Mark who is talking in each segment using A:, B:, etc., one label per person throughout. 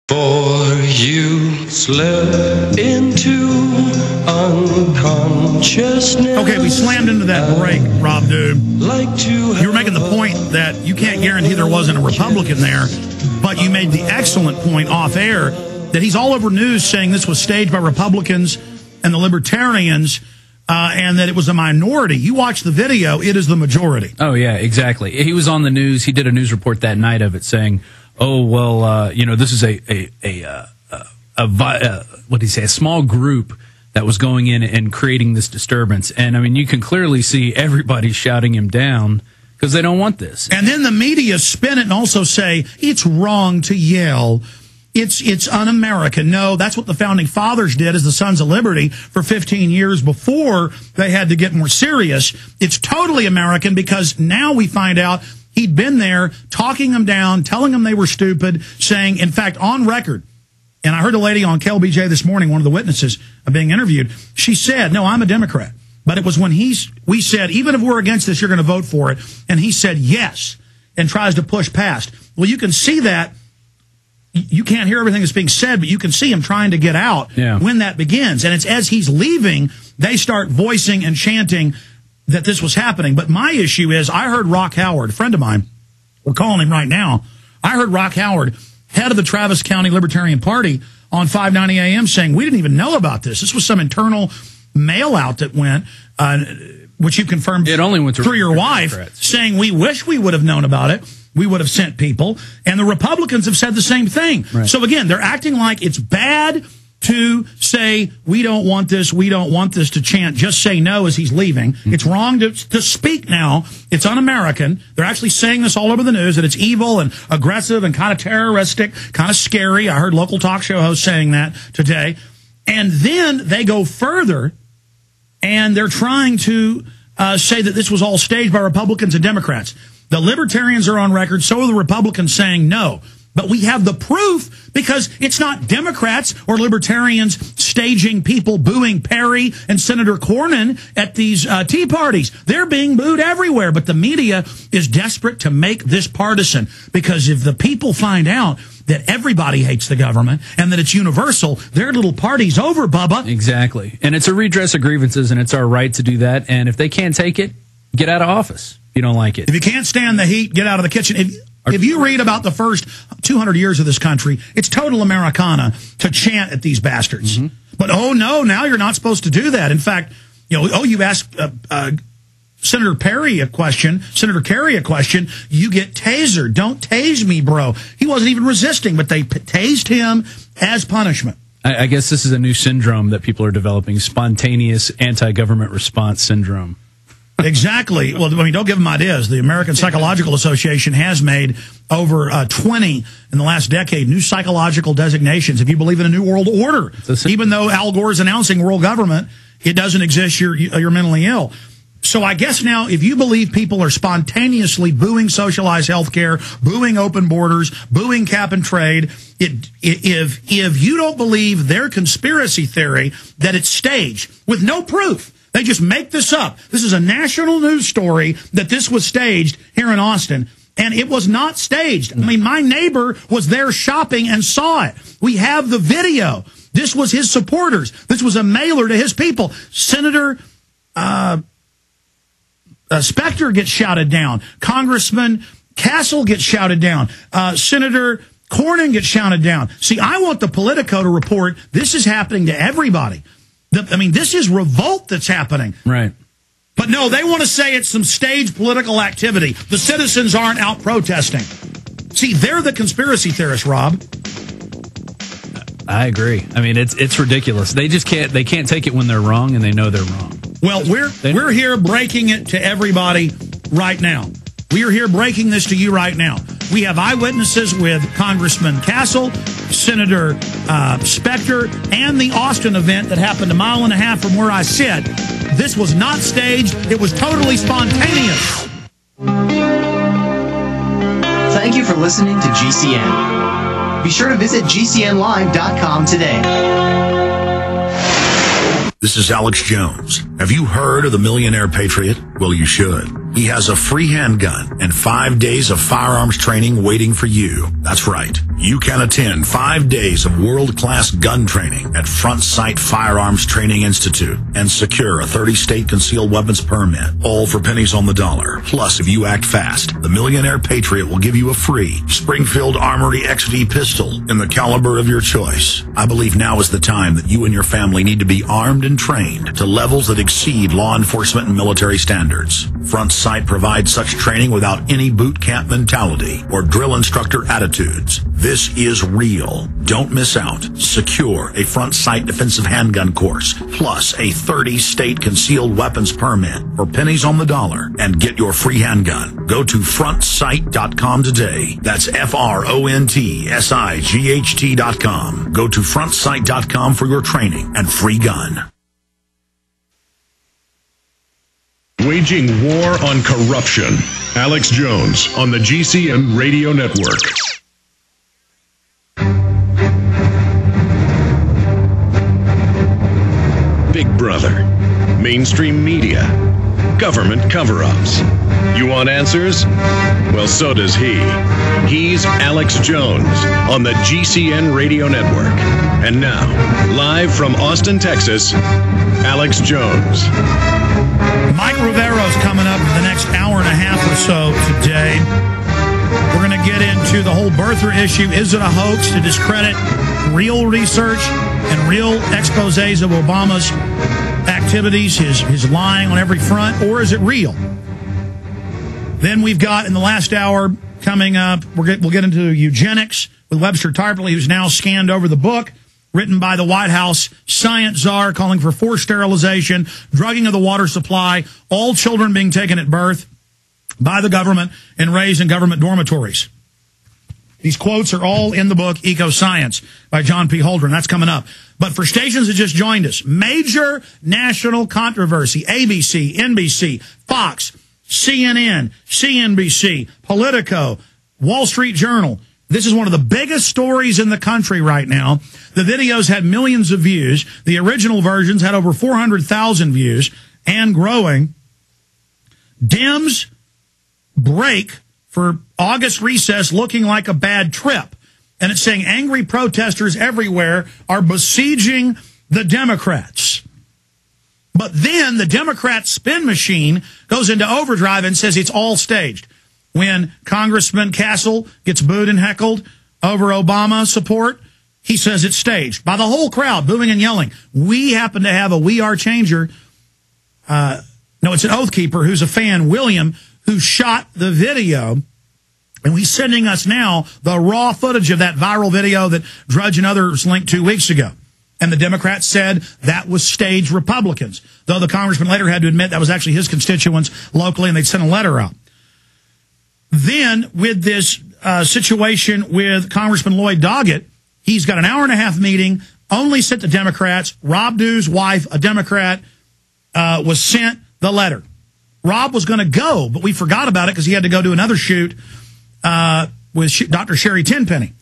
A: For you slip into unconsciousness.
B: Okay, we slammed into that break, Rob, dude. You were making the point that you can't guarantee there wasn't a Republican there, but you made the excellent point off air that he's all over news saying this was staged by Republicans and the Libertarians, and that it was a minority. You watch the video, it is the majority.
C: Oh, yeah, exactly. He was on the news. He did a news report that night of it saying, oh, well, this is what did he say, a small group that was going in and creating this disturbance. And, I mean, you can clearly see everybody shouting him down because they don't want this.
B: And then the media spin it and also say, it's wrong to yell. It's un-American. No, that's what the Founding Fathers did as the Sons of Liberty for 15 years before they had to get more serious. It's totally American because now we find out he'd been there talking them down, telling them they were stupid, saying, in fact, on record, and I heard a lady on KLBJ this morning, one of the witnesses being interviewed, she said, no, I'm a Democrat. But it was when we said, even if we're against this, you're going to vote for it. And he said yes and tries to push past. Well, you can see that. You can't hear everything that's being said, but you can see him trying to get out when that begins. And it's as he's leaving, they start voicing and chanting that this was happening. But my issue is, I heard Rock Howard, a friend of mine, we're calling him right now, I heard Rock Howard, head of the Travis County Libertarian Party, on 590 AM saying, we didn't even know about this. This was some internal mail-out that went, which you confirmed
C: it only went
B: through your wife, saying we wish we would have known about it. We would have sent people. And the Republicans have said the same thing. Right. So, again, they're acting like it's bad to say, we don't want this, to chant, just say no as he's leaving. Mm-hmm. It's wrong to speak now. It's un-American. They're actually saying this all over the news, that it's evil and aggressive and kind of terroristic, kind of scary. I heard local talk show hosts saying that today. And then they go further, and they're trying to say that this was all staged by Republicans and Democrats. The Libertarians are on record, so are the Republicans saying no. But we have the proof because it's not Democrats or Libertarians staging people booing Perry and Senator Cornyn at these tea parties. They're being booed everywhere. But the media is desperate to make this partisan because if the people find out that everybody hates the government and that it's universal, their little party's over, Bubba.
C: Exactly. And it's a redress of grievances, and it's our right to do that. And if they can't take it, get out of office. You don't like it.
B: If you can't stand the heat, get out of the kitchen. If you read about the first 200 years of this country, it's total Americana to chant at these bastards. Mm-hmm. But, oh, no, now you're not supposed to do that. In fact, you ask Senator Kerry a question, you get tasered. Don't tase me, bro. He wasn't even resisting, but they tased him as punishment.
C: I guess this is a new syndrome that people are developing, spontaneous anti-government response syndrome.
B: Exactly. Well, I mean, don't give them ideas. The American Psychological Association has made over 20 in the last decade new psychological designations. If you believe in a new world order, even though Al Gore is announcing world government, it doesn't exist. You're mentally ill. So I guess now, if you believe people are spontaneously booing socialized health care, booing open borders, booing cap and trade, if you don't believe their conspiracy theory that it's staged with no proof, they just make this up. This is a national news story that this was staged here in Austin, and it was not staged. I mean, my neighbor was there shopping and saw it. We have the video. This was his supporters. This was a mailer to his people. Senator Specter gets shouted down. Congressman Castle gets shouted down. Senator Cornyn gets shouted down. See, I want the Politico to report this is happening to everybody. This is revolt that's happening.
C: Right.
B: But no, they want to say it's some staged political activity. The citizens aren't out protesting. See, they're the conspiracy theorists, Rob.
C: I agree. I mean, it's ridiculous. They can't take it when they're wrong, and they know they're wrong.
B: Well, we're here breaking it to everybody right now. We are here breaking this to you right now. We have eyewitnesses with Congressman Castle, Senator Specter, and the Austin event that happened a mile and a half from where I sit. This was not staged. It was totally spontaneous.
D: Thank you for listening to GCN. Be sure to visit GCNlive.com today.
E: This is Alex Jones. Have you heard of the Millionaire Patriot? Well, you should. He has a free handgun and 5 days of firearms training waiting for you. That's right. You can attend 5 days of world-class gun training at Front Sight Firearms Training Institute and secure a 30-state concealed weapons permit, all for pennies on the dollar. Plus, if you act fast, the Millionaire Patriot will give you a free Springfield Armory XV pistol in the caliber of your choice. I believe now is the time that you and your family need to be armed and trained to levels that exceed law enforcement and military standards. Front Sight provides such training without any boot camp mentality or drill instructor attitudes. This is real. Don't miss out. Secure a Front Sight defensive handgun course, plus a 30-state concealed weapons permit for pennies on the dollar, and get your free handgun. Go to frontsight.com today. That's FRONTSIGHT.com. Go to frontsight.com for your training and free gun.
F: Waging war on corruption. Alex Jones on the GCN Radio Network. Big Brother, mainstream media, government cover-ups. You want answers? Well, so does he. He's Alex Jones on the GCN Radio Network. And now, live from Austin, Texas, Alex Jones.
B: Mike Rivero's coming up in the next hour and a half or so today. We're going to get into the whole birther issue. Is it a hoax to discredit real research and real exposés of Obama's activities, his lying on every front, or is it real? Then we've got, in the last hour coming up, we'll get into eugenics with Webster Tarpley, who's now scanned over the book written by the White House science czar calling for forced sterilization, drugging of the water supply, all children being taken at birth by the government and raised in government dormitories. These quotes are all in the book Eco Science by John P. Holdren. That's coming up. But for stations that just joined us, major national controversy, ABC, NBC, Fox, CNN, CNBC, Politico, Wall Street Journal. This is one of the biggest stories in the country right now. The videos had millions of views. The original versions had over 400,000 views and growing. Dems break for August recess looking like a bad trip. And it's saying angry protesters everywhere are besieging the Democrats. But then the Democrat spin machine goes into overdrive and says it's all staged. When Congressman Castle gets booed and heckled over Obama support, he says it's staged by the whole crowd, booing and yelling. We happen to have a We Are Changer. No, it's an Oath Keeper who's a fan, William, who shot the video. And he's sending us now the raw footage of that viral video that Drudge and others linked 2 weeks ago. And the Democrats said that was staged Republicans, though the congressman later had to admit that was actually his constituents locally, and they'd sent a letter out. Then, with this situation with Congressman Lloyd Doggett, he's got an hour-and-a-half meeting, only sent to Democrats. Rob Dew's wife, a Democrat, was sent the letter. Rob was going to go, but we forgot about it because he had to go do another shoot with Dr. Sherry Tenpenny.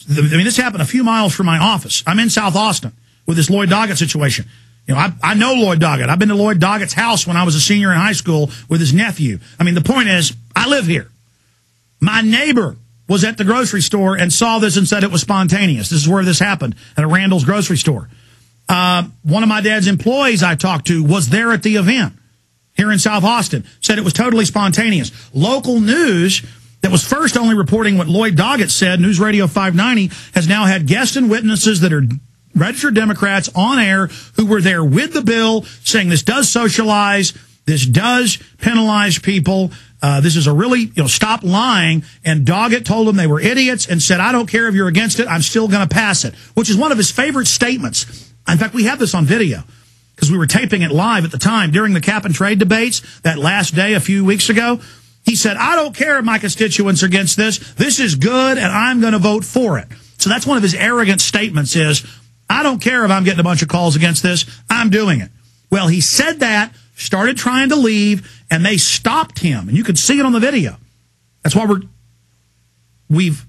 B: I mean, this happened a few miles from my office. I'm in South Austin with this Lloyd Doggett situation. You know, I know Lloyd Doggett. I've been to Lloyd Doggett's house when I was a senior in high school with his nephew. I mean, the point is, I live here. My neighbor was at the grocery store and saw this and said it was spontaneous. This is where this happened, at a Randall's grocery store. One of my dad's employees I talked to was there at the event here in South Austin, said it was totally spontaneous. Local news that was first only reporting what Lloyd Doggett said, News Radio 590, has now had guests and witnesses that are registered Democrats on air who were there with the bill, saying this does socialize, this does penalize people. This is a really, stop lying. And Doggett told them they were idiots and said, I don't care if you're against it, I'm still going to pass it, which is one of his favorite statements. In fact, we have this on video because we were taping it live at the time during the cap and trade debates that last day a few weeks ago. He said, I don't care if my constituents are against this. This is good, and I'm going to vote for it. So that's one of his arrogant statements is, I don't care if I'm getting a bunch of calls against this. I'm doing it. Well, he said that, started trying to leave, and they stopped him. And you can see it on the video. That's why we've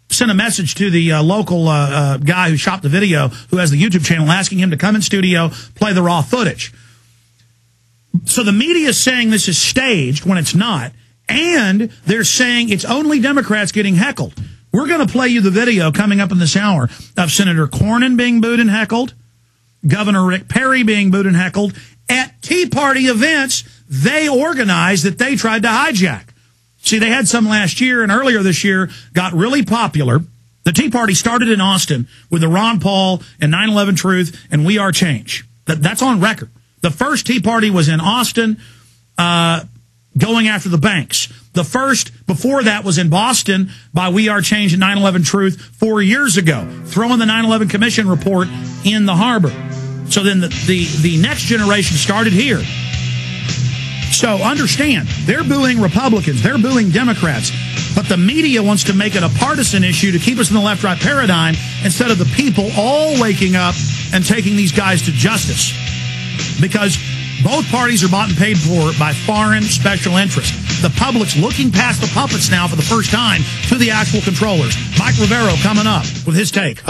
B: sent a message to the local guy who shot the video, who has the YouTube channel, asking him to come in studio, play the raw footage. So the media is saying this is staged when it's not, and they're saying it's only Democrats getting heckled. We're going to play you the video coming up in this hour of Senator Cornyn being booed and heckled, Governor Rick Perry being booed and heckled at Tea Party events they organized that they tried to hijack. See, they had some last year, and earlier this year got really popular. The Tea Party started in Austin with the Ron Paul and 9/11 Truth and We Are Change. That's on record. The first Tea Party was in Austin, going after the banks. The first before that was in Boston by We Are Change and 9/11 Truth 4 years ago, throwing the 9/11 Commission report in the harbor. So then the next generation started here. So understand, they're booing Republicans, they're booing Democrats, but the media wants to make it a partisan issue to keep us in the left-right paradigm instead of the people all waking up and taking these guys to justice. Because both parties are bought and paid for by foreign special interests. The public's looking past the puppets now for the first time to the actual controllers. Mike Rivero coming up with his take.